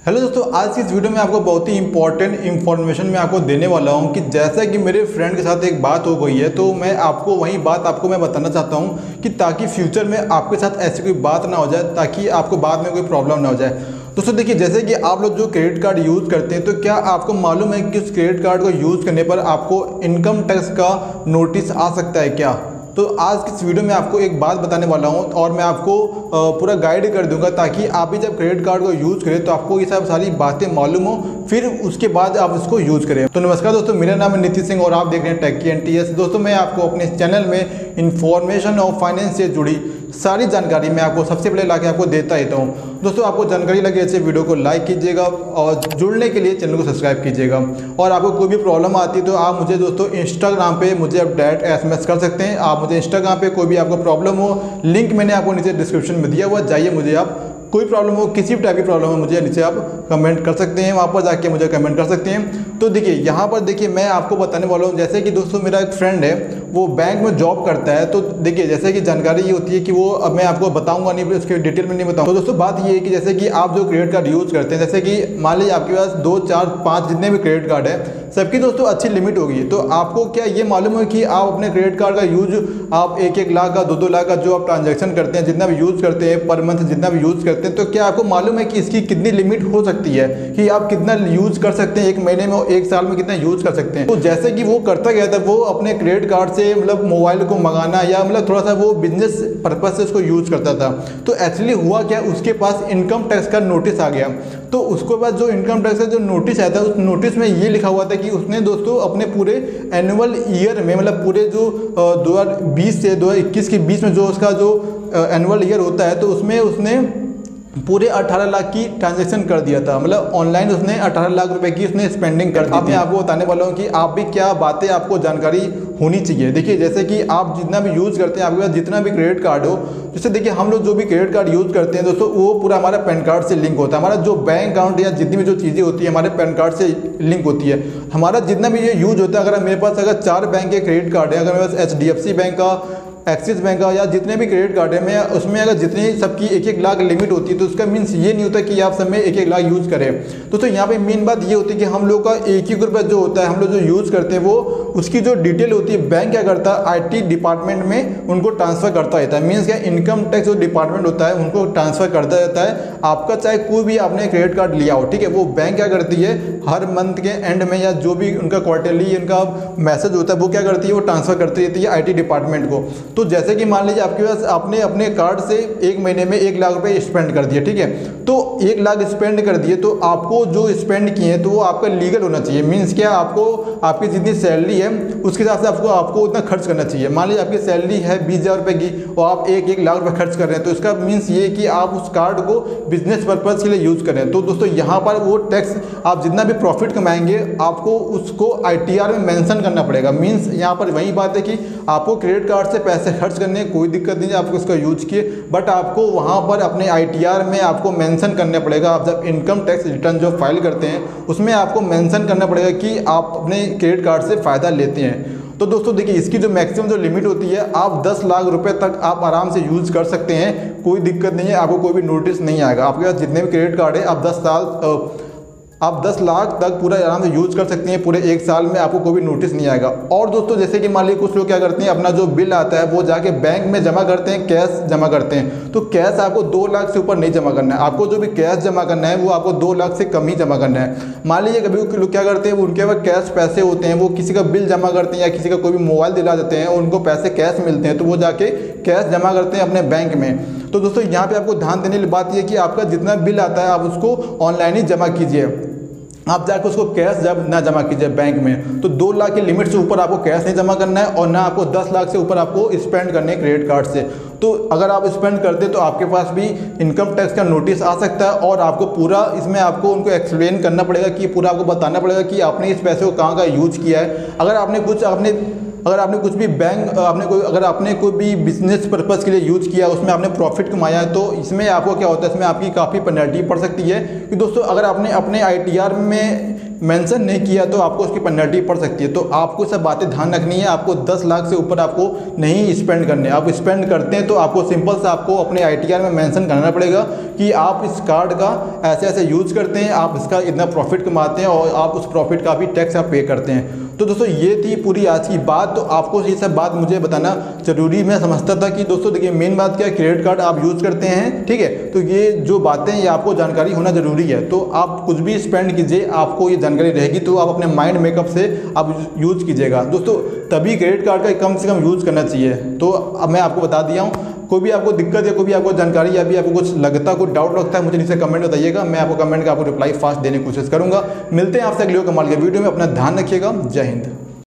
Hello दोस्तों, आज की इस वीडियो में आपको बहुत ही इंपॉर्टेंट इन्फॉर्मेशन मैं आपको देने वाला हूं कि जैसा कि मेरे फ्रेंड के साथ एक बात हो गई है, तो मैं आपको वही बात मैं बताना चाहता हूं कि ताकि फ्यूचर में आपके साथ ऐसी कोई बात ना हो जाए, ताकि आपको बाद में कोई प्रॉब्लम ना हो जाए। दोस्तों देखिए, जैसे कि आप लोग जो क्रेडिट कार्ड यूज़ करते हैं, तो क्या आपको मालूम है कि उस क्रेडिट कार्ड को यूज़ करने पर आपको इनकम टैक्स का नोटिस आ सकता है क्या? तो आज की इस वीडियो में आपको एक बात बताने वाला हूं और मैं आपको पूरा गाइड कर दूंगा, ताकि आप भी जब क्रेडिट कार्ड को यूज़ करें तो आपको ये सब सारी बातें मालूम हो, फिर उसके बाद आप इसको यूज़ करें। तो नमस्कार दोस्तों, मेरा नाम है नीतीश सिंह और आप देख रहे हैं टेकी एनटीएस। दोस्तों मैं आपको अपने चैनल में इंफॉर्मेशन और फाइनेंस से जुड़ी सारी जानकारी मैं आपको सबसे पहले लाके आपको देता रहता हूँ। दोस्तों आपको जानकारी लगे ऐसे वीडियो को लाइक कीजिएगा और जुड़ने के लिए चैनल को सब्सक्राइब कीजिएगा। और आपको कोई भी प्रॉब्लम आती है तो आप मुझे दोस्तों इंस्टाग्राम पे मुझे आप डायरेक्ट SMS कर सकते हैं। आप मुझे इंस्टाग्राम पे कोई भी आपको प्रॉब्लम हो, लिंक मैंने आपको नीचे डिस्क्रिप्शन में दिया हुआ, जाइए मुझे आप कोई प्रॉब्लम हो, किसी भी टाइप की प्रॉब्लम हो, मुझे नीचे आप कमेंट कर सकते हैं, वहाँ पर जाके मुझे कमेंट कर सकते हैं। तो देखिए यहाँ पर देखिए मैं आपको बताने वाला हूँ, जैसे कि दोस्तों मेरा एक फ्रेंड है, वो बैंक में जॉब करता है। तो देखिए जैसे कि जानकारी ये होती है कि वो अब मैं आपको बताऊंगा नहीं, उसके डिटेल में नहीं बताऊंगा। तो दोस्तों बात ये है कि जैसे कि आप जो क्रेडिट कार्ड यूज़ करते हैं, जैसे कि मान लीजिए आपके पास 2, 4, 5 जितने भी क्रेडिट कार्ड है, सबकी दोस्तों अच्छी लिमिट होगी। तो आपको क्या ये मालूम है कि आप अपने क्रेडिट कार्ड का यूज आप 1-1 लाख का 2-2 लाख का जो आप ट्रांजैक्शन करते हैं, जितना भी यूज़ करते हैं पर मंथ, जितना भी यूज़ करते हैं, तो क्या आपको मालूम है कि इसकी कितनी लिमिट हो सकती है, कि आप कितना यूज़ कर सकते हैं एक महीने में और 1 साल में कितना यूज़ कर सकते हैं। तो जैसे कि वो करता गया था, वो अपने क्रेडिट कार्ड से मतलब मोबाइल को मंगाना या मतलब थोड़ा सा वो बिजनेस पर्पज से उसको यूज़ करता था। तो एक्चुअली हुआ क्या, उसके पास इनकम टैक्स का नोटिस आ गया। तो उसके बाद जो इनकम टैक्स का जो नोटिस आया था, उस नोटिस में ये लिखा हुआ था कि उसने दोस्तों अपने पूरे एनुअल ईयर में, मतलब पूरे जो 2020 से 2021 के बीच में जो उसका जो एनुअल ईयर होता है, तो उसमें उसने पूरे 18 लाख की ट्रांजैक्शन कर दिया था। मतलब ऑनलाइन उसने 18 लाख रुपए की उसने स्पेंडिंग कर दी थी। मैं आपको बताने वाला हूँ कि आप भी क्या बातें आपको जानकारी होनी चाहिए। देखिए जैसे कि आप जितना भी यूज़ करते हैं, आपके पास जितना भी क्रेडिट कार्ड हो, जैसे देखिए हम लोग जो भी क्रेडिट कार्ड यूज़ करते हैं दोस्तों, वो पूरा हमारा पैन कार्ड से लिंक होता है। हमारा जो बैंक अकाउंट या जितनी भी जो चीज़ें होती है हमारे पैन कार्ड से लिंक होती है। हमारा जितना भी ये यूज होता है, अगर मेरे पास अगर 4 बैंक के क्रेडिट कार्ड है, अगर मेरे पास HDFC बैंक का, एक्सिस बैंक का या जितने भी क्रेडिट कार्ड है, मैं उसमें अगर जितनी सबकी 1-1 लाख लिमिट होती है, तो उसका मीन्स ये नहीं होता कि आप सब में 1-1 लाख यूज़ करें। तो यहाँ पे मेन बात ये होती है कि हम लोग का 1 रुपये जो होता है, हम लोग जो यूज़ करते हैं, वो उसकी जो डिटेल होती है, बैंक क्या करता है, IT डिपार्टमेंट में उनको ट्रांसफ़र करता रहता है। मीन्स क्या, इनकम टैक्स जो डिपार्टमेंट होता है उनको ट्रांसफ़र करता रहता है। आपका चाहे कोई भी आपने क्रेडिट कार्ड लिया हो, ठीक है, वो बैंक क्या करती है, हर मंथ के एंड में या जो भी उनका क्वार्टरली उनका मैसेज होता है, वो क्या करती है, वो ट्रांसफ़र करती रहती है IT डिपार्टमेंट को। तो जैसे कि मान लीजिए आपके पास आपने अपने कार्ड से 1 महीने में 1 लाख रुपए स्पेंड कर दिए, ठीक है, तो 1 लाख स्पेंड कर दिए, तो आपको जो स्पेंड किए हैं तो वो आपका लीगल होना चाहिए। मीन्स क्या, आपको आपकी जितनी सैलरी है उसके हिसाब से आपको उतना खर्च करना चाहिए। मान लीजिए आपकी सैलरी है 20,000 रुपये की और आप 1 लाख रुपये खर्च कर रहे हैं, तो इसका मीन्स ये कि आप उस कार्ड को बिजनेस पर्पज़ के लिए यूज़ करें। तो दोस्तों यहाँ पर वो टैक्स, आप जितना भी प्रॉफिट कमाएंगे आपको उसको ITR में मेंशन करना पड़ेगा। मीन्स यहाँ पर वही बात है कि आपको क्रेडिट कार्ड से पैसे खर्च करने कोई दिक्कत नहीं है, आपको इसका यूज किए, बट आपको वहाँ पर अपने ITR में आपको मेंशन करना पड़ेगा। आप जब इनकम टैक्स रिटर्न जो फाइल करते हैं, उसमें आपको मेंशन करना पड़ेगा कि आप अपने क्रेडिट कार्ड से फ़ायदा लेते हैं। तो दोस्तों देखिए, इसकी जो मैक्सिमम जो लिमिट होती है, आप 10 लाख रुपए तक आप आराम से यूज़ कर सकते हैं, कोई दिक्कत नहीं है, आपको कोई भी नोटिस नहीं आएगा। आपके पास जितने भी क्रेडिट कार्ड है, आप 10 लाख तक पूरा आराम से यूज़ कर सकते हैं, पूरे 1 साल में आपको कोई भी नोटिस नहीं आएगा। और दोस्तों जैसे कि मान लीजिए कुछ लोग क्या करते हैं, अपना जो बिल आता है वो जाके बैंक में जमा करते हैं, कैश जमा करते हैं। तो कैश आपको 2 लाख से ऊपर नहीं जमा करना है, आपको जो भी कैश जमा करना है वो आपको 2 लाख से कम ही जमा करना है। मान लीजिए कभी लोग क्या करते हैं, उनके पास कैश पैसे होते हैं, वो किसी का बिल जमा करते हैं या किसी का कोई भी मोबाइल दिला देते हैं, उनको पैसे कैश मिलते हैं, तो वो जाके कैश जमा करते हैं अपने बैंक में। तो दोस्तों यहाँ पे आपको ध्यान देने वाली बात यह कि आपका जितना बिल आता है आप उसको ऑनलाइन ही जमा कीजिए, आप जाकर उसको कैश जब ना जमा कीजिए बैंक में। तो 2 लाख की लिमिट से ऊपर आपको कैश नहीं जमा करना है और ना आपको 10 लाख से ऊपर आपको स्पेंड करने क्रेडिट कार्ड से। तो अगर आप स्पेंड करते तो आपके पास भी इनकम टैक्स का नोटिस आ सकता है और आपको पूरा इसमें आपको उनको एक्सप्लेन करना पड़ेगा, कि पूरा आपको बताना पड़ेगा कि आपने इस पैसे को कहाँ यूज किया है। अगर आपने कुछ भी अगर आपने कोई भी बिजनेस पर्पज़ के लिए यूज़ किया, उसमें आपने प्रॉफिट कमाया है, तो इसमें आपको क्या होता है, इसमें आपकी काफ़ी पेनल्टी पड़ सकती है। कि दोस्तों अगर आपने अपने ITR में मेंशन नहीं किया तो आपको उसकी पेनल्टी पड़ सकती है। तो आपको सब बातें ध्यान रखनी है। आपको 10 लाख से ऊपर आपको नहीं स्पेंड करने। आप स्पेंड करते हैं तो आपको सिंपल से आपको अपने ITR में मेंशन करना पड़ेगा कि आप इस कार्ड का ऐसे ऐसे यूज़ करते हैं, आप इसका इतना प्रॉफिट कमाते हैं और आप उस प्रॉफिट का भी टैक्स आप पे करते हैं। तो दोस्तों ये थी पूरी आज की बात। तो आपको ये सब बात मुझे बताना ज़रूरी मैं समझता था कि दोस्तों देखिए मेन बात क्या है, क्रेडिट कार्ड आप यूज़ करते हैं, ठीक है, तो ये जो बातें ये आपको जानकारी होना ज़रूरी है। तो आप कुछ भी स्पेंड कीजिए, आपको ये जानकारी रहेगी तो आप अपने माइंड मेकअप से आप यूज़ कीजिएगा दोस्तों, तभी क्रेडिट कार्ड का कम से कम यूज़ करना चाहिए। तो अब मैं आपको बता दिया हूँ। कोई भी आपको दिक्कत या कोई भी आपको जानकारी या भी आपको कुछ लगता, कोई डाउट लगता है, मुझे नीचे कमेंट बताइएगा। मैं आपको कमेंट का आपको रिप्लाई फास्ट देने की कोशिश करूँगा। मिलते हैं आपसे अगली कमाल के वीडियो में। अपना ध्यान रखिएगा। जय हिंद।